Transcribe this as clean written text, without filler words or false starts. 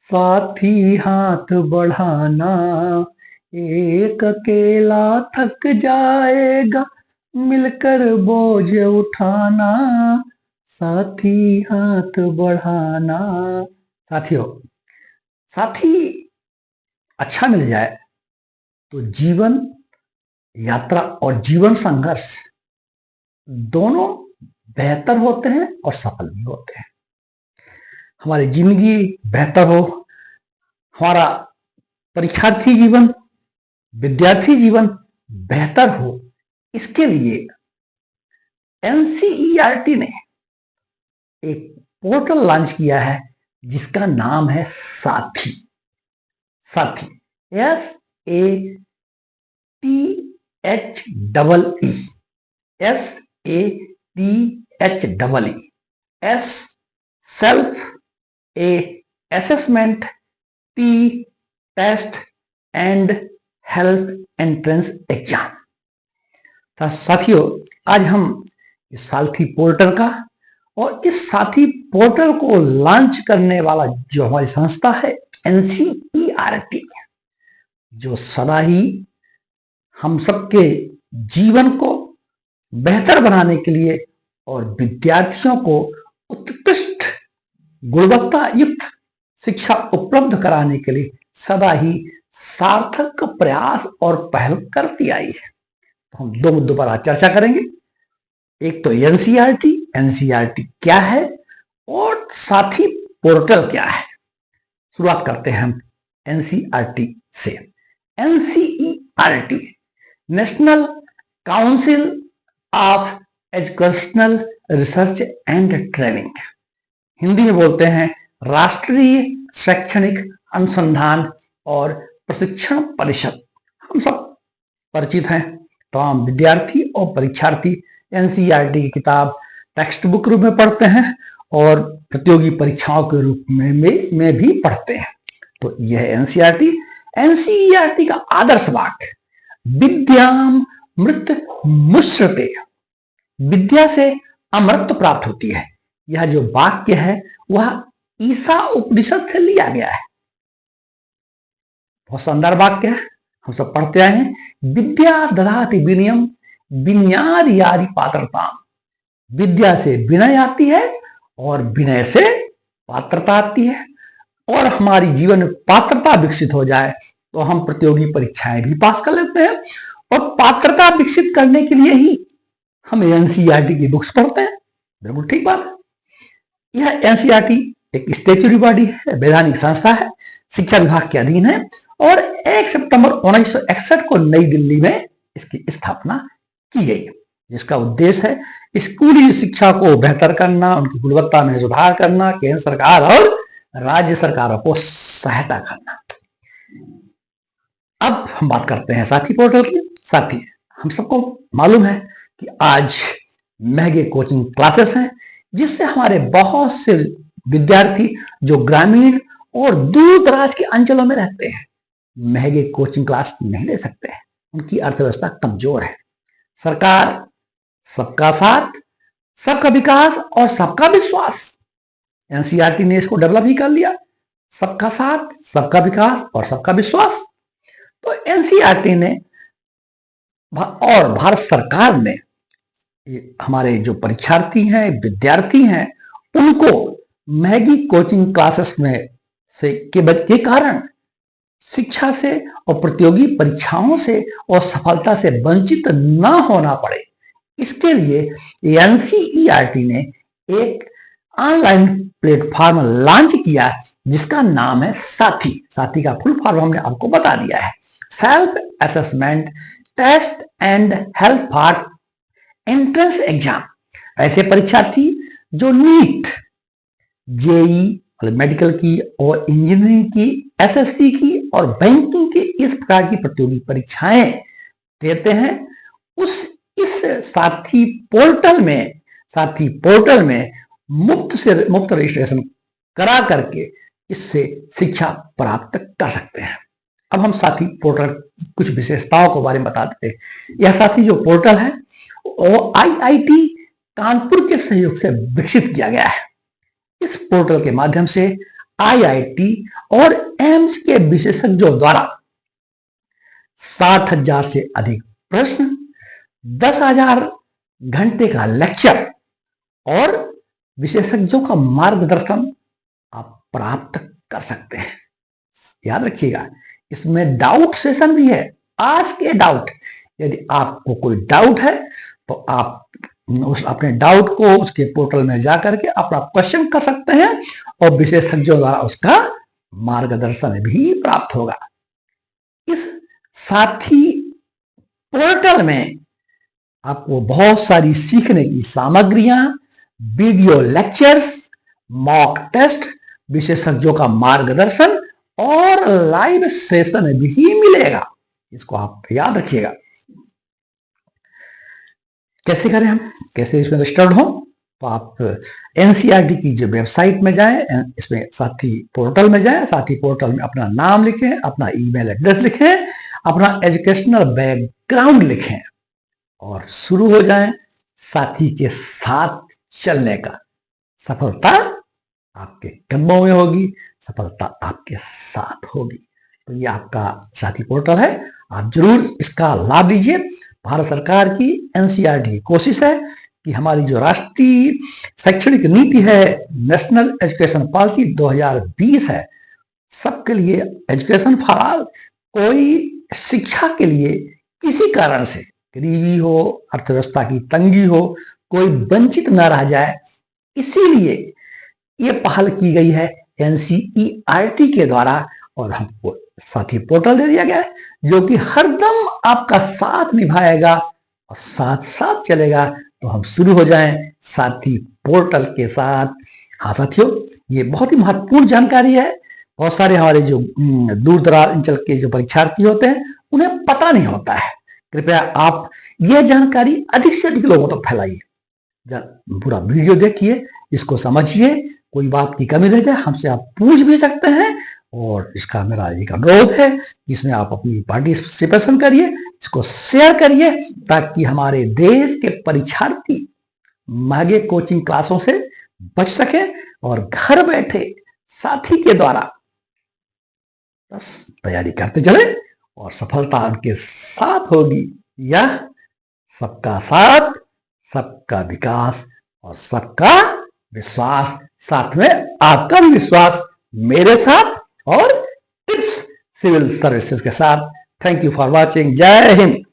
साथी हाथ बढ़ाना, एक अकेला थक जाएगा, मिलकर बोझ उठाना। साथी हाथ बढ़ाना। साथियों, साथी अच्छा मिल जाए तो जीवन यात्रा और जीवन संघर्ष दोनों बेहतर होते हैं और सफल भी होते हैं। हमारी जिंदगी बेहतर हो, हमारा परीक्षार्थी जीवन, विद्यार्थी जीवन बेहतर हो, इसके लिए एनसीईआरटी ने एक पोर्टल लॉन्च किया है जिसका नाम है साथी। साथी, SATHEE, SATHEE, S self, A assessment, T test and help entrance exam. तो साथियों, आज हम इस साथी पोर्टल का और इस साथी पोर्टल को लॉन्च करने वाला जो हमारी संस्था है एनसीईआरटी, जो सदा ही हम सबके जीवन को बेहतर बनाने के लिए और विद्यार्थियों को उत्कृष्ट गुणवत्ता युक्त शिक्षा उपलब्ध कराने के लिए सदा ही सार्थक प्रयास और पहल करती आई है। तो हम दो मुद्दों पर आज चर्चा करेंगे। एक तो एनसीईआरटी क्या है और साथी पोर्टल क्या है। शुरुआत करते हैं हम एनसीईआरटी से। NCERT, national council of educational research and training, Hindi में बोलते हैं राष्ट्रीय शैक्षणिक अनुसंधान और प्रशिक्षण परिषद। हम सब परिचित हैं, तमाम विद्यार्थी और परीक्षार्थी एनसीईआरटी की किताब टेक्स्ट बुक रूप में पढ़ते हैं और प्रतियोगी परीक्षाओं के रूप में भी पढ़ते हैं। तो यह एनसीईआरटी का आदर्श वाक्य विद्यामृत मुश्रते, विद्या से अमृत प्राप्त होती है। यह जो वाक्य है वह ईसा उपनिषद से लिया गया है। बहुत शानदार वाक्य है, हम सब पढ़ते आए हैं। विद्या ददाति विनयम विनयादि पात्रता, विद्या से विनय आती है और विनय से पात्रता आती है। और हमारी जीवन में पात्रता विकसित हो जाए तो हम प्रतियोगी परीक्षाएं भी पास कर लेते हैं। और पात्रता विकसित करने के लिए ही हम एनसीईआरटी की बुक्स पढ़ते हैं। बिल्कुल ठीक बात है। यह एनसीईआरटी एक स्टैट्यूटरी बॉडी है, वैधानिक संस्था है, शिक्षा विभाग के अधीन है और 1 सितंबर 1961 को नई दिल्ली में इसकी स्थापना की गई, जिसका उद्देश्य है स्कूली शिक्षा को बेहतर करना, उनकी गुणवत्ता में सुधार करना, केंद्र सरकार और राज्य सरकारों को सहायता करना। अब हम बात करते हैं साथी पोर्टल की। साथी, हम सबको मालूम है कि आज महंगे कोचिंग क्लासेस हैं, जिससे हमारे बहुत से विद्यार्थी जो ग्रामीण और दूर दराज के अंचलों में रहते हैं महंगे कोचिंग क्लास नहीं ले सकते हैं। उनकी अर्थव्यवस्था कमजोर है। सरकार सबका साथ, सबका विकास और सबका विश्वास, एनसीईआरटी ने इसको डेवलप ही कर लिया। सबका साथ, सबका विकास और सबका विश्वास। तो एनसीईआरटी ने और भारत सरकार ने हमारे जो परीक्षार्थी हैं, विद्यार्थी हैं, उनको महंगी कोचिंग क्लासेस में से के कारण शिक्षा से और प्रतियोगी परीक्षाओं से और सफलता से वंचित न होना पड़े, इसके लिए एनसीईआरटी ने एक ऑनलाइन प्लेटफॉर्म लॉन्च किया जिसका नाम है साथी। साथी का फुल फॉर्म हमने आपको बता दिया है, self assessment test and help for entrance exam. ऐसे परीक्षार्थी जो नीट, जेई मेडिकल की और इंजीनियरिंग की, एसएससी की और बैंकिंग की इस प्रकार की प्रतियोगी परीक्षाएं देते हैं, इस साथी पोर्टल में मुफ्त रजिस्ट्रेशन करा करके इससे शिक्षा प्राप्त कर सकते हैं। अब हम साथी पोर्टल कुछ विशेषताओं के बारे में बता देते हैं। यह साथी जो पोर्टल है वो आईआईटी कानपुर के सहयोग से विकसित किया गया है। इस पोर्टल के माध्यम से IIT और एम्स के विशेषज्ञों द्वारा 60,000 से अधिक प्रश्न, 10,000 घंटे का लेक्चर और विशेषज्ञों का मार्गदर्शन आप प्राप्त कर सकते हैं। याद रखिएगा, इसमें डाउट सेशन भी है। आस्क ए डाउट, यदि आपको कोई डाउट है तो आप उस अपने डाउट को उसके पोर्टल में जाकर के अपना क्वेश्चन कर सकते हैं और विशेषज्ञों द्वारा उसका मार्गदर्शन भी प्राप्त होगा। इस साथी पोर्टल में आपको बहुत सारी सीखने की सामग्रियां, वीडियो लेक्चर्स, मॉक टेस्ट, विशेषज्ञों का मार्गदर्शन और लाइव सेशन भी मिलेगा। इसको आप याद रखिएगा। कैसे करें हम, कैसे इसमें रजिस्टर्ड हो? तो आप NCERT की जो वेबसाइट में जाएं, इसमें साथी पोर्टल में जाएं, साथी पोर्टल में अपना नाम लिखें, अपना ईमेल एड्रेस लिखें, अपना एजुकेशनल बैकग्राउंड लिखें और शुरू हो जाएं साथी के साथ चलने का। सफलता आपके कदमों में होगी, सफलता आपके साथ होगी। तो ये आपका साथी पोर्टल है, आप जरूर इसका लाभ लीजिए। भारत सरकार की NCERT की कोशिश है कि हमारी जो राष्ट्रीय शैक्षणिक नीति है, नेशनल एजुकेशन पॉलिसी 2020 है, सबके लिए एजुकेशन फॉर ऑल। कोई शिक्षा के लिए किसी कारण से गरीबी हो, अर्थव्यवस्था की तंगी हो, कोई वंचित न रह जाए, इसीलिए ये पहल की गई है NCERT के द्वारा और हमको साथी पोर्टल दे दिया गया है जो कि हरदम आपका साथ निभाएगा और साथ साथ चलेगा। तो हम शुरू हो जाएं साथी पोर्टल के साथ। हाँ साथियों, ये बहुत ही महत्वपूर्ण जानकारी है। बहुत सारे हमारे जो दूर दराज अंचल के जो परीक्षार्थी होते हैं उन्हें पता नहीं होता है। कृपया आप यह जानकारी अधिक से अधिक लोगों तक फैलाइए। पूरा वीडियो देखिए, इसको समझिए। कोई बात की कमी रह जाए हमसे आप पूछ भी सकते हैं और इसका मेरा एक अनुरोध है कि इसमें आप अपनी पार्टिसिपेशन करिए, इसको शेयर करिए ताकि हमारे देश के परीक्षार्थी महंगे कोचिंग क्लासों से बच सके और घर बैठे साथी के द्वारा बस तैयारी करते चले और सफलता उनके साथ होगी। यह सबका साथ, सबका विकास और सबका विश्वास, साथ में आपका भी विश्वास मेरे साथ और टिप्स सिविल सर्विसेज के साथ। Thank you for watching. जय हिंद।